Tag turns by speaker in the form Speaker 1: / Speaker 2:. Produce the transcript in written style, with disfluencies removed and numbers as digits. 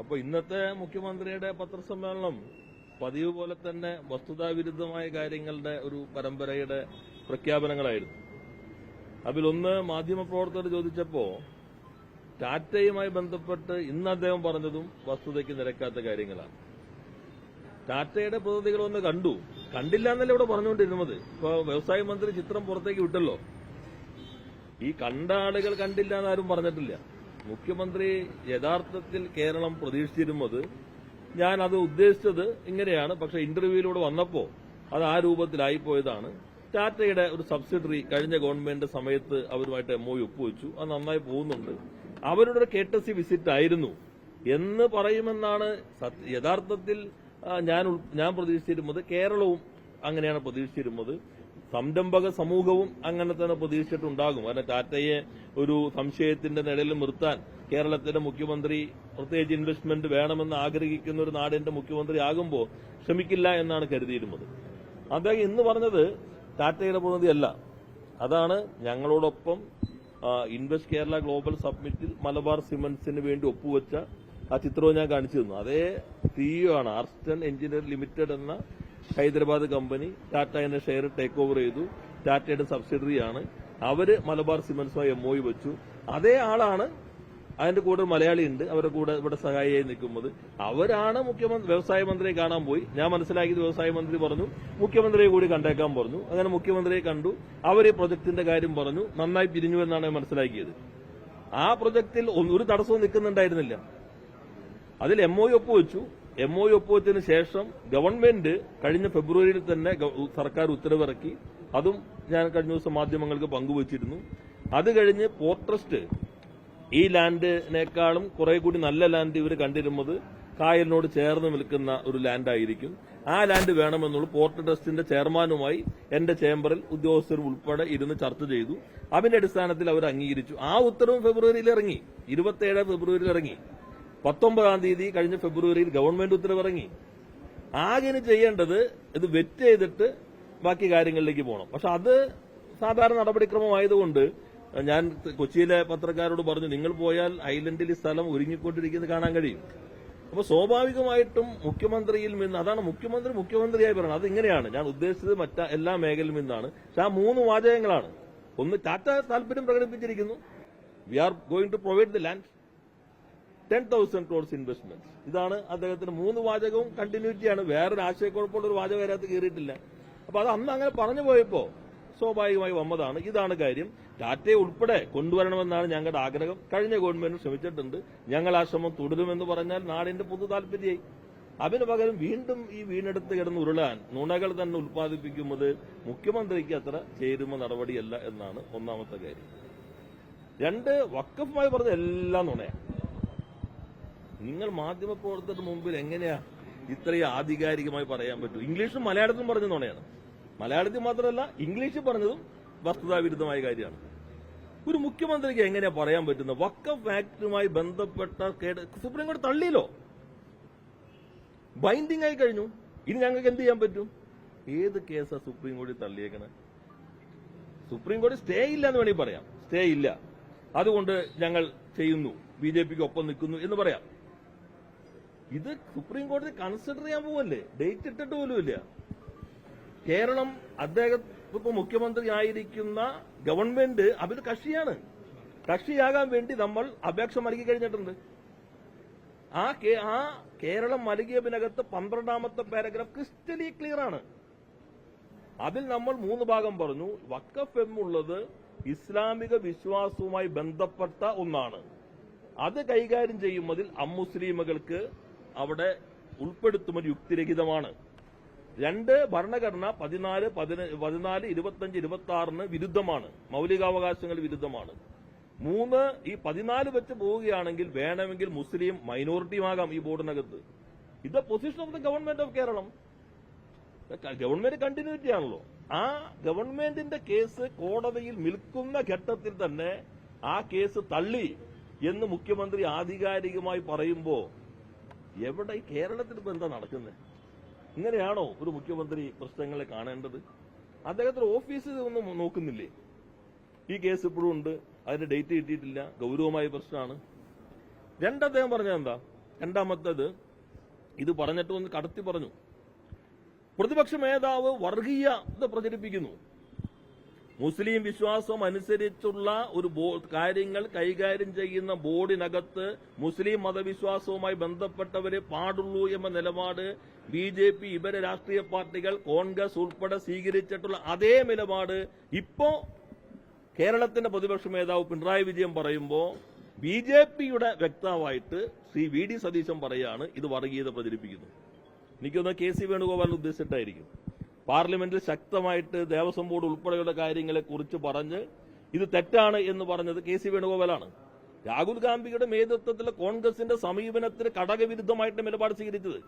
Speaker 1: അപ്പോൾ ഇന്നത്തെ മുഖ്യമന്ത്രിയുടെ പത്രസമ്മേളനം പതിവ് പോലെ തന്നെ വസ്തുതാവിരുദ്ധമായ കാര്യങ്ങളുടെ ഒരു പരമ്പരയുടെ പ്രഖ്യാപനങ്ങളായിരുന്നു. അതിലൊന്ന് മാധ്യമപ്രവർത്തകർ ചോദിച്ചപ്പോൾ ടാറ്റയുമായി ബന്ധപ്പെട്ട് ഇന്ന് അദ്ദേഹം പറഞ്ഞതും വസ്തുതയ്ക്ക് നിരക്കാത്ത കാര്യങ്ങളാണ്. ടാറ്റയുടെ പ്രതിനിധികളൊന്ന് കണ്ടില്ല എന്നല്ലേ ഇവിടെ പറഞ്ഞുകൊണ്ടിരുന്നത്. ഇപ്പൊ വ്യവസായ മന്ത്രി ചിത്രം പുറത്തേക്ക് വിട്ടല്ലോ. ഈ കണ്ട ആളുകൾ കണ്ടില്ല എന്നാരും പറഞ്ഞിട്ടില്ല. മുഖ്യമന്ത്രി യഥാർത്ഥത്തിൽ കേരളം പ്രതീക്ഷിച്ചിരുന്നത്, ഞാൻ അത് ഉദ്ദേശിച്ചത് ഇങ്ങനെയാണ്, പക്ഷെ ഇന്റർവ്യൂവിലൂടെ വന്നപ്പോൾ അത് ആ രൂപത്തിലായിപ്പോയതാണ്. ടാറ്റയുടെ ഒരു സബ്സിഡറി കഴിഞ്ഞ ഗവൺമെന്റ് സമയത്ത് അവരുമായിട്ട് MOU ഒപ്പുവെച്ചു, അത് നന്നായി പോകുന്നുണ്ട്, അവരുടെ ഒരു കേട്ടസി വിസിറ്റ് ആയിരുന്നു എന്ന് പറയുമെന്നാണ് യഥാർത്ഥത്തിൽ ഞാൻ പ്രതീക്ഷിച്ചിരുന്നത്. കേരളവും അങ്ങനെയാണ് പ്രതീക്ഷിച്ചിരുന്നത്. സംരംഭക സമൂഹവും അങ്ങനെ തന്നെ പ്രതീക്ഷിച്ചിട്ടുണ്ടാകും. കാരണം ടാറ്റയെ ഒരു സംശയത്തിന്റെ നിഴലിൽ നിർത്താൻ കേരളത്തിന്റെ മുഖ്യമന്ത്രി പ്രത്യേകിച്ച് ഇൻവെസ്റ്റ്മെന്റ് വേണമെന്ന് ആഗ്രഹിക്കുന്ന ഒരു നാടിന്റെ മുഖ്യമന്ത്രി ആകുമ്പോൾ ശ്രമിക്കില്ല എന്നാണ് കരുതിയിരുന്നത്. അദ്ദേഹം ഇന്ന് പറഞ്ഞത് ടാറ്റയുടെ പ്രതിനിധിയല്ല. അതാണ് ഞങ്ങളോടൊപ്പം ഇൻവെസ്റ്റ് കേരള ഗ്ലോബൽ സബ്മിറ്റിൽ മലബാർ സിമന്റ്സിന് വേണ്ടി ഒപ്പുവെച്ച ആ ചിത്രവും ഞാൻ കാണിച്ചു തന്നു. അതേ CEO ആണ്. ആർസ്റ്റൺ എഞ്ചിനീയർ ലിമിറ്റഡ് എന്ന ഹൈദരാബാദ് കമ്പനി ടാറ്റ എന്ന ഷെയർ ടേക്ക് ഓവർ ചെയ്തു. ടാറ്റയുടെ സബ്സിഡറിയാണ്. അവര് മലബാർ സിമന്റ്സുമായി MOU വെച്ചു. അതേ ആളാണ്, അതിന്റെ കൂടെ ഒരു മലയാളി ഉണ്ട്, അവരുടെ കൂടെ ഇവിടെ സഹായിയായി നിൽക്കുന്നത്. അവരാണ് വ്യവസായ മന്ത്രിയെ കാണാൻ പോയി. ഞാൻ മനസ്സിലാക്കിയത് വ്യവസായ മന്ത്രി പറഞ്ഞു മുഖ്യമന്ത്രിയെ കൂടി കണ്ടേക്കാൻ പറഞ്ഞു. അങ്ങനെ മുഖ്യമന്ത്രിയെ കണ്ടു. അവർ ഈ പ്രൊജക്ടിന്റെ കാര്യം പറഞ്ഞു. നന്നായി പിരിഞ്ഞു എന്നാണ് ഞാൻ മനസ്സിലാക്കിയത്. ആ പ്രൊജക്ടിൽ ഒരു തടസ്സവും നിൽക്കുന്നുണ്ടായിരുന്നില്ല. അതിൽ MOU ഒപ്പുവെച്ചു. MOU ഒപ്പുവെച്ചതിന് ശേഷം ഗവൺമെന്റ് കഴിഞ്ഞ ഫെബ്രുവരിയിൽ തന്നെ സർക്കാർ ഉത്തരവിറക്കി. അതും ഞാൻ കഴിഞ്ഞ ദിവസം മാധ്യമങ്ങൾക്ക് പങ്കുവച്ചിരുന്നു. അത് കഴിഞ്ഞ് പോർട്ട് ട്രസ്റ്റ് ഈ ലാൻഡിനേക്കാളും കുറെ കൂടി നല്ല ലാൻഡ് ഇവർ കണ്ടിരുന്നത് കായലിനോട് ചേർന്ന് നിൽക്കുന്ന ഒരു ലാൻഡായിരിക്കും. ആ ലാൻഡ് വേണമെന്നുള്ള പോർട്ട് ട്രസ്റ്റിന്റെ ചെയർമാനുമായി എന്റെ ചേംബറിൽ ഉദ്യോഗസ്ഥരും ഉൾപ്പെടെ ഇരുന്ന് ചർച്ച ചെയ്തു. അതിന്റെ അടിസ്ഥാനത്തിൽ അവർ അംഗീകരിച്ചു. ആ ഉത്തരവും ഫെബ്രുവരിയിൽ ഇറങ്ങി. 27 ഫെബ്രുവരിയിൽ ഇറങ്ങി. 19-ാം തീയതി കഴിഞ്ഞ ഫെബ്രുവരിയിൽ ഗവൺമെന്റ് ഉത്തരവിറങ്ങി. ആകെ ചെയ്യേണ്ടത് ഇത് വെറ്റ് ചെയ്തിട്ട് ബാക്കി കാര്യങ്ങളിലേക്ക് പോകണം. പക്ഷെ അത് സാധാരണ നടപടിക്രമമായതുകൊണ്ട് ഞാൻ കൊച്ചിയിലെ പത്രക്കാരോട് പറഞ്ഞു, നിങ്ങൾ പോയാൽ ഐലൻഡിൽ ഈ സ്ഥലം ഒരുങ്ങിക്കൊണ്ടിരിക്കുന്നത് കാണാൻ കഴിയും. അപ്പൊ സ്വാഭാവികമായിട്ടും മുഖ്യമന്ത്രിയിൽ നിന്ന്, അതാണ് മുഖ്യമന്ത്രിയായി പറയുന്നത്. അതിങ്ങനെയാണ് ഞാൻ ഉദ്ദേശിച്ചത്. എല്ലാ മേഖലയിൽ നിന്നാണ്. പക്ഷെ ആ 3 വാചകങ്ങളാണ്. ഒന്ന്, ടാറ്റ താല്പര്യം പ്രകടിപ്പിച്ചിരിക്കുന്നു, we are going to provide the land, 10,000 crores investment. ഇതാണ് അദ്ദേഹത്തിന് 3 വാചകവും കണ്ടിന്യൂറ്റിയാണ്. വേറൊരു ആശയക്കുഴപ്പമുള്ള ഒരു വാചകം അതിനകത്ത് കയറിയിട്ടില്ല. അപ്പൊ അത് അന്ന് അങ്ങനെ പറഞ്ഞു പോയപ്പോ സ്വാഭാവികമായി വന്നതാണ്. ഇതാണ് കാര്യം. ടാറ്റയെ ഉൾപ്പെടെ കൊണ്ടുവരണമെന്നാണ് ഞങ്ങളുടെ ആഗ്രഹം. കഴിഞ്ഞ ഗവൺമെന്റ് ശ്രമിച്ചിട്ടുണ്ട്. ഞങ്ങൾ ആ ശ്രമം തുടരുമെന്ന് പറഞ്ഞാൽ നാടിന്റെ പൊതു താല്പര്യമായി. അതിനു പകരം വീണ്ടും ഈ വീണെടുത്ത് കിടന്ന് ഉരുളാൻ നുണകൾ തന്നെ ഉൽപ്പാദിപ്പിക്കുന്നത് മുഖ്യമന്ത്രിക്ക് അത്ര ചേരുന്ന നടപടിയല്ല എന്നാണ് ഒന്നാമത്തെ കാര്യം. 2, വഖഫുമായി പറഞ്ഞ എല്ലാം നുണയാണ്. നിങ്ങൾ മാധ്യമപ്രവർത്തകർക്ക് മുമ്പിൽ എങ്ങനെയാ ഇത്രയും ആധികാരികമായി പറയാൻ പറ്റൂ? ഇംഗ്ലീഷും മലയാളത്തിലും പറഞ്ഞ നുണയാണ്. മലയാളത്തിൽ മാത്രമല്ല ഇംഗ്ലീഷിൽ പറഞ്ഞതും വസ്തുതാവിരുദ്ധമായ കാര്യമാണ്. ഒരു മുഖ്യമന്ത്രിക്ക് എങ്ങനെയാ പറയാൻ പറ്റുന്നത്? വഖഫ് ആക്ടുമായി ബന്ധപ്പെട്ട സുപ്രീം കോടതി തള്ളിയല്ലോ, ബൈൻഡിംഗ് ആയി കഴിഞ്ഞു. ഇനി ഞങ്ങൾക്ക് എന്ത് ചെയ്യാൻ പറ്റും? ഏത് കേസാ സുപ്രീം കോടതി തള്ളിയേക്കണേ? സുപ്രീം കോടതി സ്റ്റേ ഇല്ല എന്ന് വേണമെങ്കിൽ പറയാം. സ്റ്റേ ഇല്ല, അതുകൊണ്ട് ഞങ്ങൾ ചെയ്യുന്നു, BJPക്ക് ഒപ്പം നിൽക്കുന്നു എന്ന് പറയാം. ഇത് സുപ്രീം കോടതി കൺസിഡർ ചെയ്യാൻ പോവല്ലേ? ഡേറ്റ് ഇട്ടിട്ട് പോലുമില്ല. കേരളം അദ്ദേഹം ഇപ്പൊ മുഖ്യമന്ത്രി ആയിരിക്കുന്ന ഗവൺമെന്റ് അതിൽ കക്ഷിയാണ്. കക്ഷിയാകാൻ വേണ്ടി നമ്മൾ അപേക്ഷ നൽകി കഴിഞ്ഞിട്ടുണ്ട്. ആ കേരളം നൽകിയതിനകത്ത് 12-ാമത്തെ പാരഗ്രാഫ് ക്രിസ്റ്റലി ക്ലിയർ ആണ്. അതിൽ നമ്മൾ 3 ഭാഗം പറഞ്ഞു. വഖഫ് എന്നുള്ളത് ഇസ്ലാമിക വിശ്വാസവുമായി ബന്ധപ്പെട്ട ഒന്നാണ്. അത് കൈകാര്യം ചെയ്യുന്നതിൽ അമുസ്ലിമുകൾക്ക് അവിടെ ഉൾപ്പെടുത്തുന്നത് യുക്തിരഹിതമാണ്. 2, ഭരണഘടന 14, 25, 26 വിരുദ്ധമാണ്, മൌലികാവകാശങ്ങൾ വിരുദ്ധമാണ്. 3, ഈ 14 വെച്ച് പോവുകയാണെങ്കിൽ വേണമെങ്കിൽ മുസ്ലിം മൈനോറിറ്റിയുമാകാം ഈ ബോർഡിനകത്ത്. ഇത് position of the government of Kerala. Government continuity ആണല്ലോ. ആ ഗവൺമെന്റിന്റെ കേസ് കോടതിയിൽ നിൽക്കുന്ന ഘട്ടത്തിൽ തന്നെ ആ കേസ് തള്ളി എന്ന് മുഖ്യമന്ത്രി ആധികാരികമായി പറയുമ്പോ എവിടെ കേരളത്തിൽ ഇപ്പൊ എന്താ നടക്കുന്നത്? ഇങ്ങനെയാണോ ഒരു മുഖ്യമന്ത്രി പ്രശ്നങ്ങളെ കാണേണ്ടത്? അദ്ദേഹത്തിന്റെ ഓഫീസിൽ ഒന്നും നോക്കുന്നില്ലേ? ഈ കേസ് ഇപ്പോഴും ഉണ്ട്, അതിന്റെ ഡേറ്റ് കിട്ടിയിട്ടില്ല, ഗൌരവമായ പ്രശ്നമാണ്. 2, അദ്ദേഹം പറഞ്ഞത് എന്താ? രണ്ടാമത്തേത്, ഇത് പറഞ്ഞിട്ട് ഒന്ന് കടത്തി പറഞ്ഞു. പ്രതിപക്ഷ നേതാവ് വർഗീയത പ്രചരിപ്പിക്കുന്നു. മുസ്ലിം വിശ്വാസം അനുസരിച്ചുള്ള ഒരു കാര്യങ്ങൾ കൈകാര്യം ചെയ്യുന്ന ബോർഡിനകത്ത് മുസ്ലിം മതവിശ്വാസവുമായി ബന്ധപ്പെട്ടവരെ പാടുള്ളൂ എന്ന നിലപാട് BJP, ഇവരെ രാഷ്ട്രീയ പാർട്ടികൾ, കോൺഗ്രസ് ഉൾപ്പെടെ സ്വീകരിച്ചിട്ടുള്ള അതേ നിലപാട് ഇപ്പോ കേരളത്തിന്റെ പ്രതിപക്ഷ നേതാവ് പിണറായി വിജയൻ പറയുമ്പോൾ BJPയുടെ വ്യക്തമായിട്ട് ശ്രീ VD സതീശൻ പറയാണ് ഇത് വർഗീയത പ്രചരിപ്പിക്കുന്നു. എനിക്കൊന്ന് KC വേണുഗോപാൽ ഉദ്ദേശിച്ചിട്ടായിരിക്കും. പാർലമെന്റിൽ ശക്തമായിട്ട് ദേവസ്വം ബോർഡ് ഉൾപ്പെടെയുള്ള കാര്യങ്ങളെ കുറിച്ച് പറഞ്ഞ് ഇത് തെറ്റാണ് എന്ന് പറഞ്ഞത് KC വേണുഗോപാലാണ്. രാഹുൽ ഗാന്ധിയുടെ നേതൃത്വത്തിലെ കോൺഗ്രസിന്റെ സമീപനത്തിന് ഘടകവിരുദ്ധമായിട്ട് നിലപാട് സ്വീകരിച്ചത്.